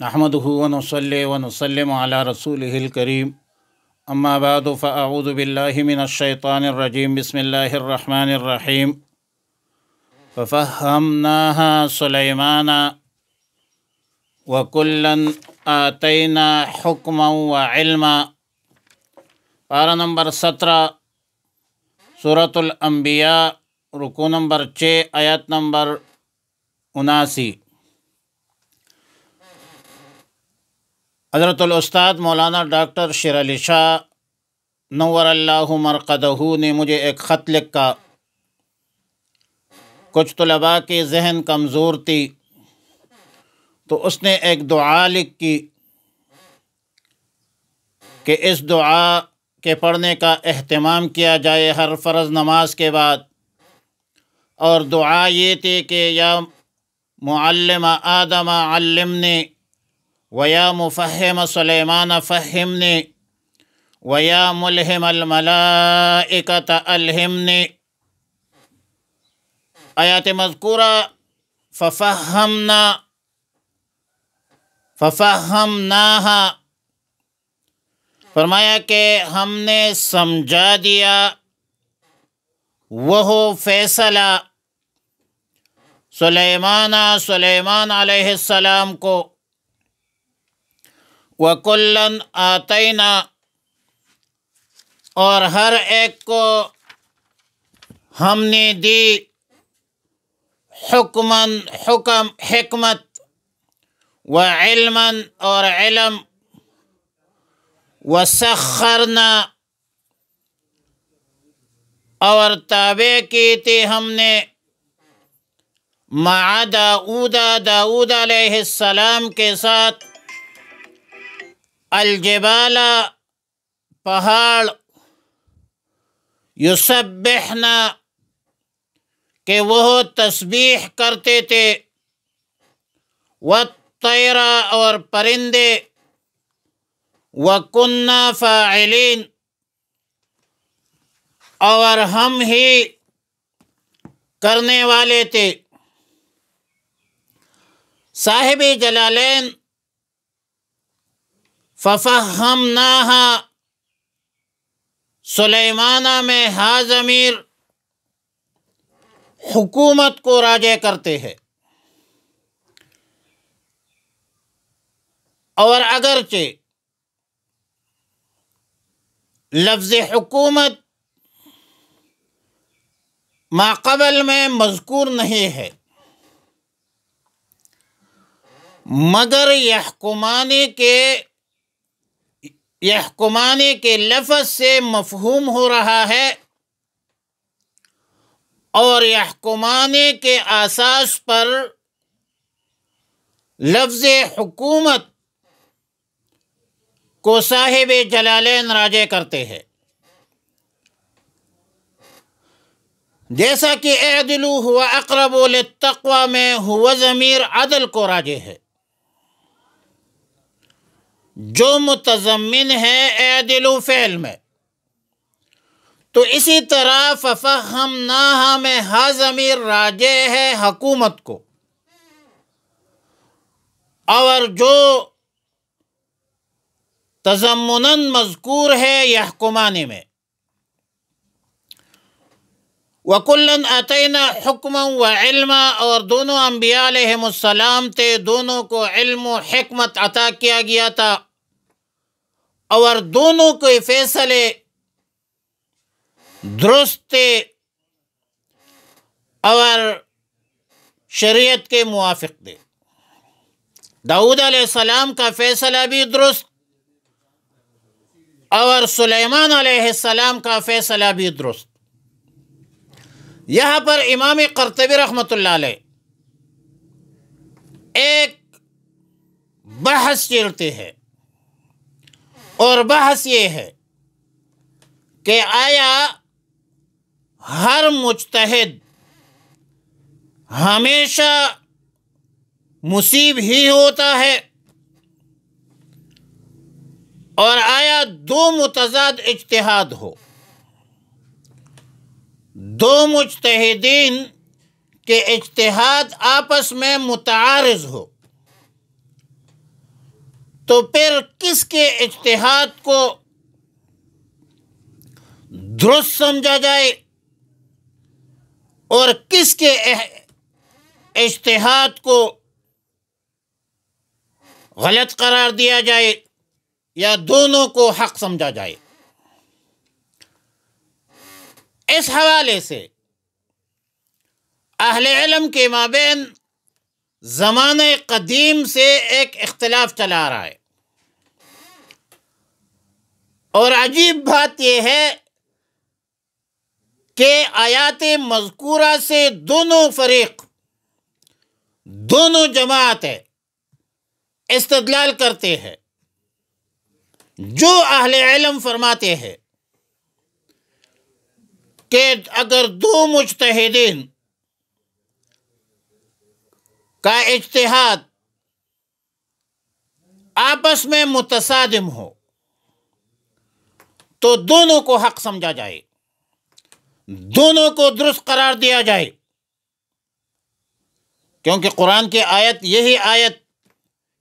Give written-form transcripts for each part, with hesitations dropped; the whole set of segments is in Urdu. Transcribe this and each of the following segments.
نحمدہ ونصلی ونسلم علی رسولہ الکریم اما بعد فاعوذ باللہ من الشیطان الرجیم بسم اللہ الرحمن الرحیم ففہمناہا سلیمان وکلا آتینا حکما وعلما۔ پارہ نمبر 17 سورۃ الانبیاء، رکوع نمبر 6، آیت نمبر 79۔ حضرت الاستاد مولانا ڈاکٹر شیر علی شاہ نور اللہ مرقدہ نے مجھے ایک خط لکھا۔ کچھ طلباء کی ذہن کمزور تھی تو اس نے ایک دعا لکھی کہ اس دعا کے پڑھنے کا اہتمام کیا جائے ہر فرض نماز کے بعد، اور دعا یہ تھی کہ یا معلم آدم علمنی ویا مفہم سلیمان فہمنی ویا ملہم الملائکۃ الہمنی۔ آیات مذکورہ ففہمناہا، فرمایا کہ ہم نے سمجھا دیا وہ فیصلہ سلیمان علیہ السلام کو، وَكُلًّا آتَيْنَا، اور ہر ایک کو ہم نے دی حکمت وعلماً، اور علم، وسخرنا، اور تابع کی تھی ہم نے مع داؤد علیہ السلام کے ساتھ الجبال، پہاڑ، یسبحنا، کہ وہ تسبیح کرتے تھے، والطیر، اور پرندے، وَكُنَّا فَاعِلِينَ، اور ہم ہی کرنے والے تھے۔ صاحب جلالین ففہمناہا سلیمان میں ہا ضمیر حکومت کو راجع کرتے ہیں، اور اگرچہ لفظ حکومت ما قبل میں مذکور نہیں ہے، مگر یحکمانے کے لفظ سے مفہوم ہو رہا ہے، اور یحکمانے کے اساس پر لفظ حکومت کو صاحب جلالین راجع کرتے ہیں، جیسا کہ اعدلوا هو اقرب للتقوی میں ہوا ضمیر عدل کو راجع ہے، جو متضمن ہے اعدلوا فعل میں۔ تو اسی طرح ففہمناہا میں ہا ضمیر راجع ہے حکومت کو، اور جو تضمناً مذکور ہے یحکمانے میں۔ وَكُلًّا آتَيْنَا حُکْمًا وَعِلْمًا، اور دونوں انبیاء علیہ السلام تھے، دونوں کو علم و حکمت عطا کیا گیا تھا، اور دونوں کے فیصلے درست تھے اور شریعت کے موافق تھے۔ داؤد علیہ السلام کا فیصلہ بھی درست، اور سلیمان علیہ السلام کا فیصلہ بھی درست۔ یہاں پر امام قرطبی رحمۃ اللہ علیہ ایک بحث چھیڑتے ہیں، اور بحث یہ ہے کہ آیا ہر مجتہد ہمیشہ مصیب ہی ہوتا ہے، اور آیا دو متضاد اجتہاد ہو، دو مجتہدین کہ اجتہاد آپس میں متعارض ہو، تو پھر کس کے اجتہاد کو درست سمجھا جائے اور کس کے اجتہاد کو غلط قرار دیا جائے یا دونوں کو حق سمجھا جائے؟ اس حوالے سے اہل علم کے مابین زمانہ قدیم سے ایک اختلاف چلا آ رہا ہے، اور عجیب بات یہ ہے کہ آیات مذکورہ سے دونوں فریق، دونوں جماعتیں استدلال کرتے ہیں۔ جو اہل علم فرماتے ہیں کہ اگر دو مجتہدین کا اجتہاد آپس میں متصادم ہو تو دونوں کو حق سمجھا جائے، دونوں کو درست قرار دیا جائے، کیونکہ قرآن کی آیت یہی آیت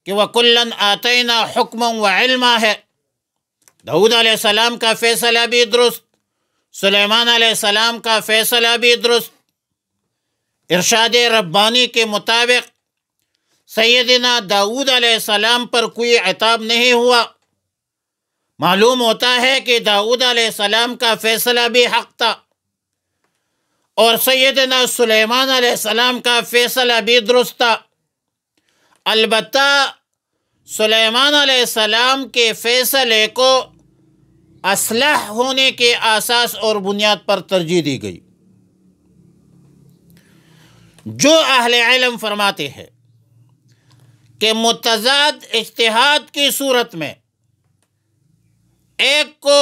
کہ وَكُلًّا آتَيْنَا حُكْمًا وَعِلْمًا ہے۔ داؤد علیہ السلام کا فیصلہ بھی درست، سلیمان علیہ السلام کا فیصلہ بھی درست، ارشاد ربانی کے مطابق سیدنا داؤد علیہ السلام پر کوئی عتاب نہیں ہوا۔ معلوم ہوتا ہے کہ داؤد علیہ السلام کا فیصلہ بھی حق تھا، اور سیدنا سلیمان علیہ السلام کا فیصلہ بھی درست تھا۔ البتہ سلیمان علیہ السلام کے فیصلے کو اصلح ہونے کے اساس اور بنیاد پر ترجیح دی گئی۔ جو اہل علم فرماتے ہیں کہ متضاد اجتہاد کی صورت میں ایک کو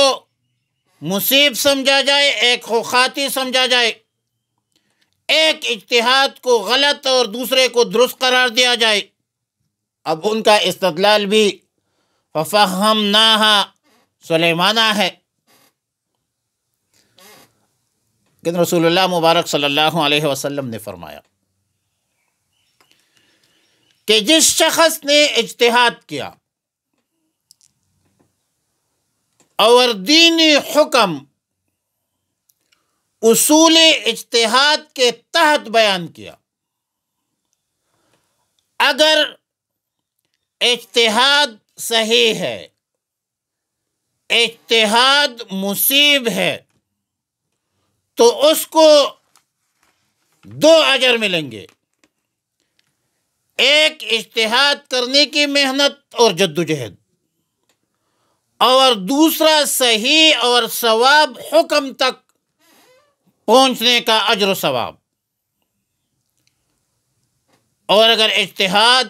مصیب سمجھا جائے، ایک کو خاطی سمجھا جائے، ایک اجتہاد کو غلط اور دوسرے کو درست قرار دیا جائے، اب ان کا استدلال بھی فَفَهَّمْنَاهَا سلیمانہ ہے۔ لیکن رسول اللہ مبارک صلی اللہ علیہ وسلم نے فرمایا کہ جس شخص نے اجتہاد کیا اور دینی حکم اصول اجتہاد کے تحت بیان کیا، اگر اجتہاد صحیح ہے، اجتہاد مصیب ہے، تو اس کو دو اجر ملیں گے، ایک اجتہاد کرنے کی محنت اور جدوجہد، اور دوسرا صحیح اور ثواب حکم تک پہنچنے کا اجر و ثواب۔ اور اگر اجتہاد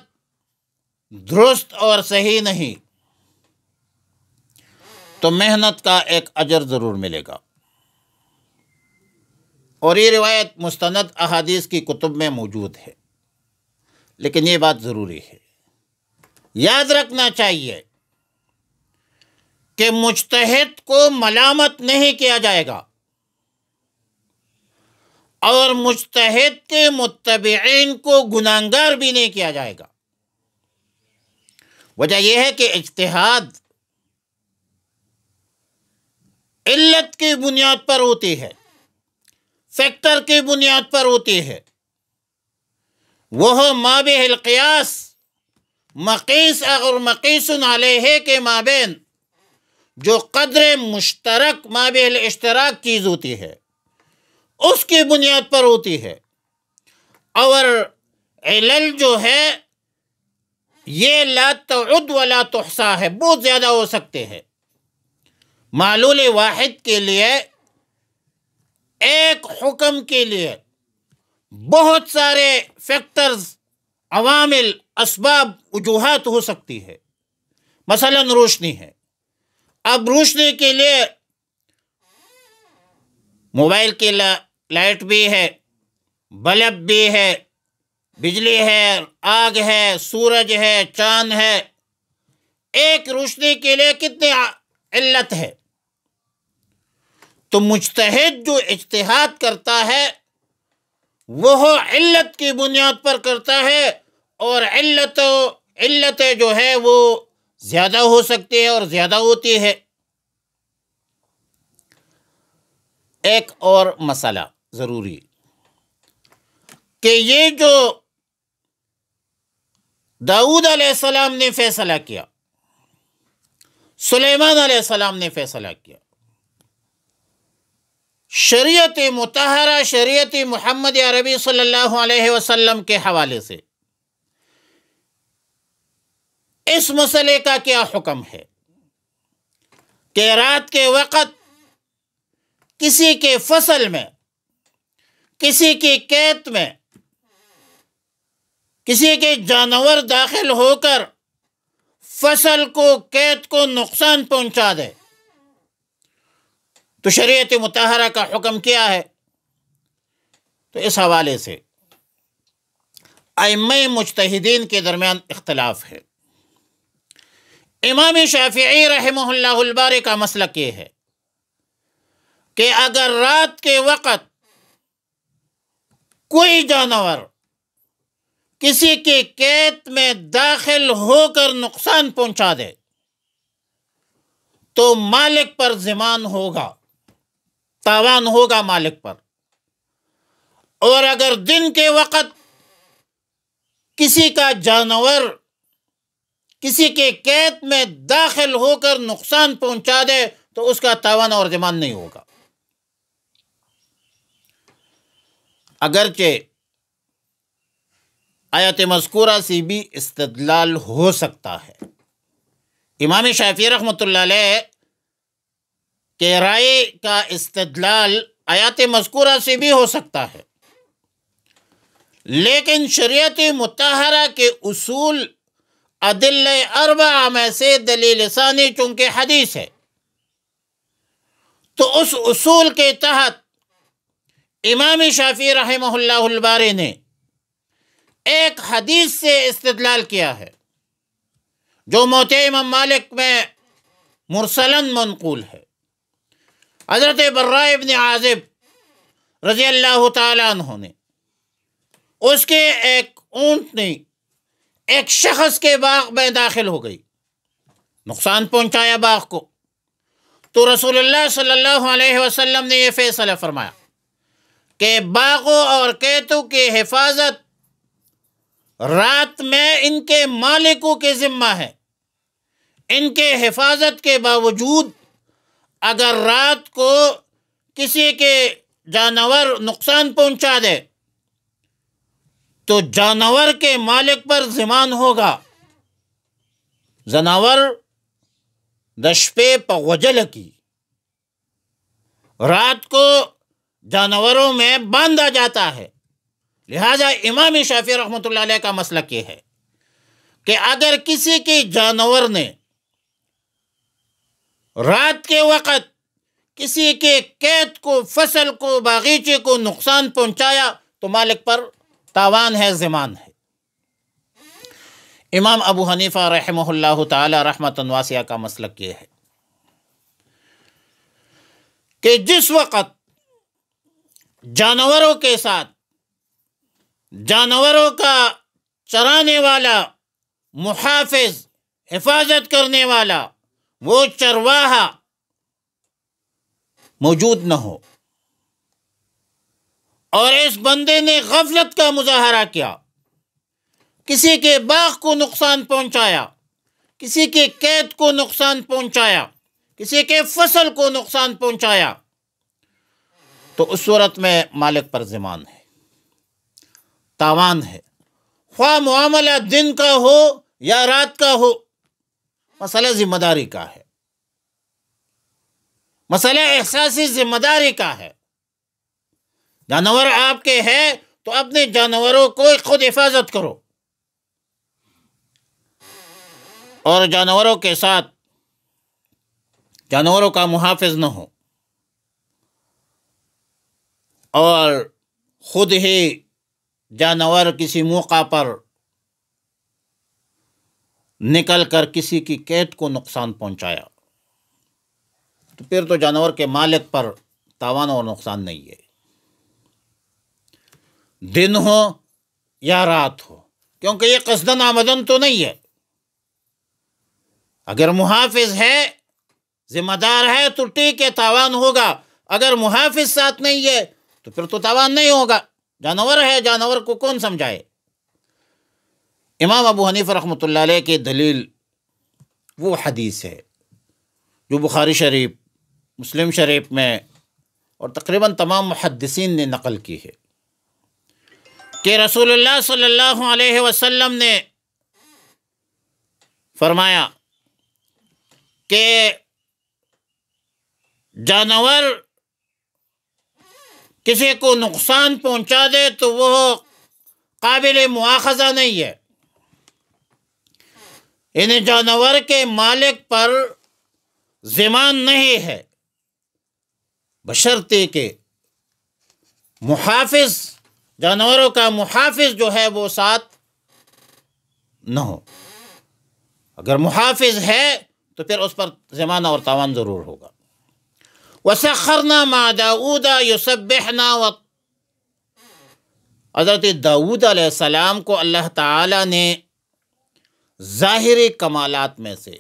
درست اور صحیح نہیں تو محنت کا ایک اجر ضرور ملے گا۔ اور یہ روایت مستند احادیث کی کتب میں موجود ہے، لیکن یہ بات ضروری ہے، یاد رکھنا چاہیے کہ مجتہد کو ملامت نہیں کیا جائے گا، اور مجتہد کے متبعین کو گناہگار بھی نہیں کیا جائے گا۔ وجہ یہ ہے کہ اجتہاد علت کی بنیاد پر ہوتی ہے، فیکٹر کی بنیاد پر ہوتی ہے، وہ مابہ القیاس، مقیس اور مقیس علیہ کے مابین جو قدر مشترک مابہ الاشتراک چیز ہوتی ہے اس کی بنیاد پر ہوتی ہے، اور علل جو ہے یہ لا تعد ولا تحصا ہے، بہت زیادہ ہو سکتے ہیں۔ معلول واحد کے لیے، ایک حکم کے لیے بہت سارے فیکٹرز، عوامل، اسباب، وجوہات ہو سکتی ہے۔ مثلا روشنی ہے، اب روشنی کے لیے موبائل کی لائٹ بھی ہے، بلب بھی ہے، بجلی ہے، آگ ہے، سورج ہے، چاند ہے، ایک روشنی کے لیے کتنی علت ہے۔ تو مجتہد جو اجتہاد کرتا ہے وہ علت کی بنیاد پر کرتا ہے، اور علت جو ہے وہ زیادہ ہو سکتی ہے اور زیادہ ہوتی ہے۔ ایک اور مسئلہ ضروری کہ یہ جو داؤد علیہ السلام نے فیصلہ کیا، سلیمان علیہ السلام نے فیصلہ کیا، شریعت مطہرہ، شریعت محمد عربی صلی اللہ علیہ وسلم کے حوالے سے اس مسئلے کا کیا حکم ہے کہ رات کے وقت کسی کے فصل میں، کسی کی کھیت میں، کسی کے جانور داخل ہو کر فصل کو، کھیت کو نقصان پہنچا دے تو شریعت مطہرہ کا حکم کیا ہے؟ تو اس حوالے سے ائمہ مجتہدین کے درمیان اختلاف ہے۔ امام شافعی رحمہ اللہ الباری کا مسلک یہ ہے کہ اگر رات کے وقت کوئی جانور کسی کے کھیت میں داخل ہو کر نقصان پہنچا دے تو مالک پر ضمان ہوگا، تاوان ہوگا مالک پر۔ اور اگر دن کے وقت کسی کا جانور کسی کے کھیت میں داخل ہو کر نقصان پہنچا دے تو اس کا تاوان اور ضمان نہیں ہوگا۔ اگرچہ آیت مذکورہ سے بھی استدلال ہو سکتا ہے، امام شافعی رحمۃ اللہ علیہ کے رائے کا استدلال آیات مذکورہ سے بھی ہو سکتا ہے، لیکن شریعت مطہرہ کے اصول ادلہ اربعہ میں سے دلیل ثانی چونکہ حدیث ہے، تو اس اصول کے تحت امام شافعی رحمہ اللہ الباری نے ایک حدیث سے استدلال کیا ہے جو موطئ امام مالک میں مرسلاً منقول ہے۔ حضرت براء ابن عازب رضی اللہ تعالیٰ عنہ نے، اس کے ایک اونٹنی ایک شخص کے باغ میں داخل ہو گئی، نقصان پہنچایا باغ کو، تو رسول اللہ صلی اللہ علیہ وسلم نے یہ فیصلہ فرمایا کہ باغوں اور کھیتوں کی حفاظت رات میں ان کے مالکوں کے ذمہ ہے۔ ان کے حفاظت کے باوجود اگر رات کو کسی کے جانور نقصان پہنچا دے تو جانور کے مالک پر ضمان ہوگا۔ زناور دشپے پغوجل کی، رات کو جانوروں میں باندھا جاتا ہے، لہذا امام شافعی رحمۃ اللہ علیہ کا مسلک یہ ہے کہ اگر کسی کے جانور نے رات کے وقت کسی کے کھیت کو، فصل کو، باغیچے کو نقصان پہنچایا تو مالک پر تاوان ہے، ضمان ہے۔ امام ابو حنیفہ رحمہ اللہ تعالی رحمۃ واسعہ کا مسلک یہ ہے کہ جس وقت جانوروں کے ساتھ جانوروں کا چرانے والا، محافظ، حفاظت کرنے والا وہ چرواہا موجود نہ ہو اور اس بندے نے غفلت کا مظاہرہ کیا، کسی کے باغ کو نقصان پہنچایا، کسی کے کھیت کو نقصان پہنچایا، کسی کے فصل کو نقصان پہنچایا، تو اس صورت میں مالک پر ضمان ہے، تاوان ہے، خواہ معاملہ دن کا ہو یا رات کا ہو، مسئلہ ذمہ داری کا ہے، مسئلہ احساسی ذمہ داری کا ہے۔ جانور آپ کے ہیں تو اپنے جانوروں کو خود حفاظت کرو، اور جانوروں کے ساتھ جانوروں کا محافظ نہ ہو اور خود ہی جانور کسی موقع پر نکل کر کسی کی کھیت کو نقصان پہنچایا تو پھر تو جانور کے مالک پر تاوان اور نقصان نہیں ہے، دن ہو یا رات ہو، کیونکہ یہ قصدن آمدن تو نہیں ہے، اگر محافظ ہے، ذمہ دار ہے تو ٹھیک ہے، تاوان ہوگا. اگر محافظ ساتھ نہیں ہے تو پھر تو تاوان نہیں ہوگا. جانور ہے، جانور کو کون سمجھائے. امام ابو حنیفہ رحمۃ اللہ علیہ کی دلیل وہ حدیث ہے جو بخاری شریف، مسلم شریف میں اور تقریباً تمام محدثین نے نقل کی ہے کہ رسول اللہ صلی اللہ علیہ وسلم نے فرمایا کہ جانور کسی کو نقصان پہنچا دے تو وہ قابل مواخذہ نہیں ہے. ان جانور کے مالک پر ضمان نہیں ہے، بشرطے کہ محافظ، جانوروں کا محافظ جو ہے وہ ساتھ نہ ہو. اگر محافظ ہے تو پھر اس پر ضمان اور تاوان ضرور ہوگا. وَسَخَّرْنَا مَعَ دَاوُودَ يُسَبِّحْنَا حضرت داؤد علیہ السلام کو اللہ تعالی نے ظاہری کمالات میں سے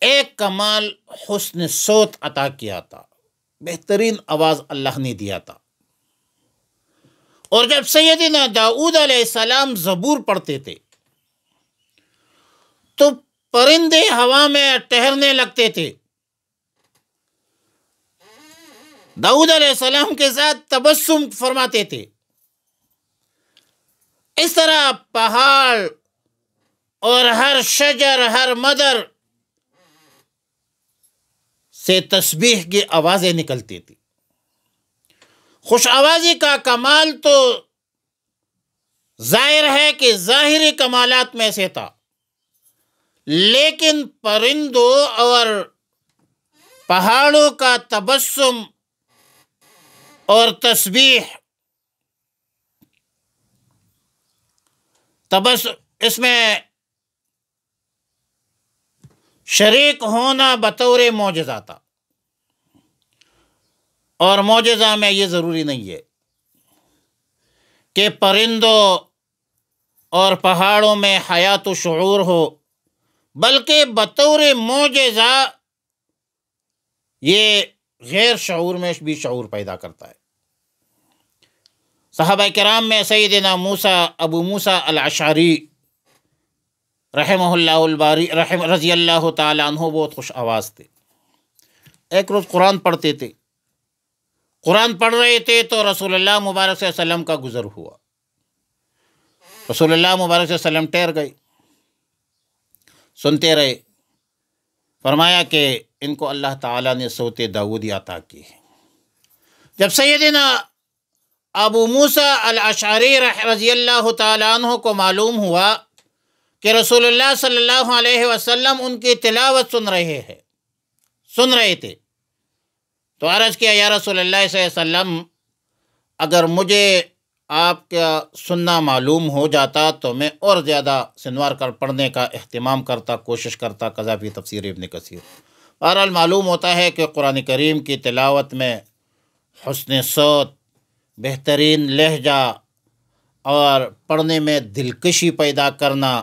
ایک کمال حسن صوت عطا کیا تھا، بہترین آواز اللہ نے دیا تھا. اور جب سیدنا داؤد علیہ السلام زبور پڑھتے تھے تو پرندے ہوا میں ٹہرنے لگتے تھے. داؤد علیہ السلام کے ساتھ تبسم فرماتے تھے. اس طرح پہاڑ اور ہر شجر، ہر مدر سے تسبیح کی آوازیں نکلتی تھی. خوش آوازی کا کمال تو ظاہر ہے کہ ظاہری کمالات میں سے تھا، لیکن پرندوں اور پہاڑوں کا تبسم اور تسبیح، اس میں شریک ہونا بطور معجزہ تھا. اور معجزہ میں یہ ضروری نہیں ہے کہ پرندوں اور پہاڑوں میں حیات و شعور ہو، بلکہ بطور معجزہ یہ غیر شعور میں بھی شعور پیدا کرتا ہے. صحابہ کرام میں سیدنا ابو موسیٰ الاشعری رحمہ اللہ الباری رضی اللہ تعالی عنہ بہت خوش آواز تھے. ایک روز قرآن پڑھتے تھے، قرآن پڑھ رہے تھے تو رسول اللہ مبارک صلی اللہ علیہ وسلم کا گزر ہوا. رسول اللہ مبارک صلی اللہ علیہ وسلم ٹھہر گئے، سنتے رہے. فرمایا کہ ان کو اللہ تعالیٰ نے صوت داؤدی عطا کی ہے. جب سیدنا ابو موسیٰ الاشعری رضی اللہ تعالیٰ عنہ کو معلوم ہوا کہ رسول اللہ صلی اللہ علیہ وسلم ان کی تلاوت سن رہے تھے تو عرض کیا، یا رسول اللہ صلی اللہ علیہ وسلم، اگر مجھے آپ کا سننا معلوم ہو جاتا تو میں اور زیادہ سنوار کر پڑھنے کا اہتمام کرتا، کوشش کرتا. قذافی تفسیر ابن کثیر. بہرحال معلوم ہوتا ہے کہ قرآن کریم کی تلاوت میں حسن صوت، بہترین لہجہ اور پڑھنے میں دلکشی پیدا کرنا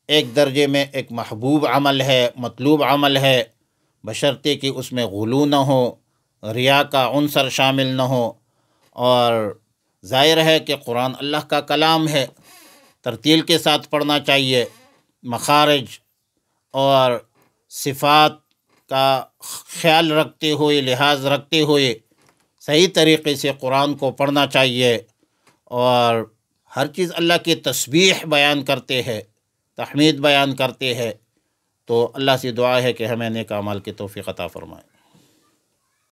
ایک درجے میں ایک محبوب عمل ہے، مطلوب عمل ہے، بشرطے کہ اس میں غلو نہ ہو، ریا کا عنصر شامل نہ ہو. اور ظاہر ہے کہ قرآن اللہ کا کلام ہے، ترتیل کے ساتھ پڑھنا چاہیے. مخارج اور صفات کا خیال رکھتے ہوئے، لحاظ رکھتے ہوئے صحیح طریقے سے قرآن کو پڑھنا چاہیے. اور ہر چیز اللہ کی تسبیح بیان کرتے ہیں، تحمید بیان کرتے ہیں. تو اللہ سے دعا ہے کہ ہمیں نیک اعمال کی توفیق عطا فرمائے.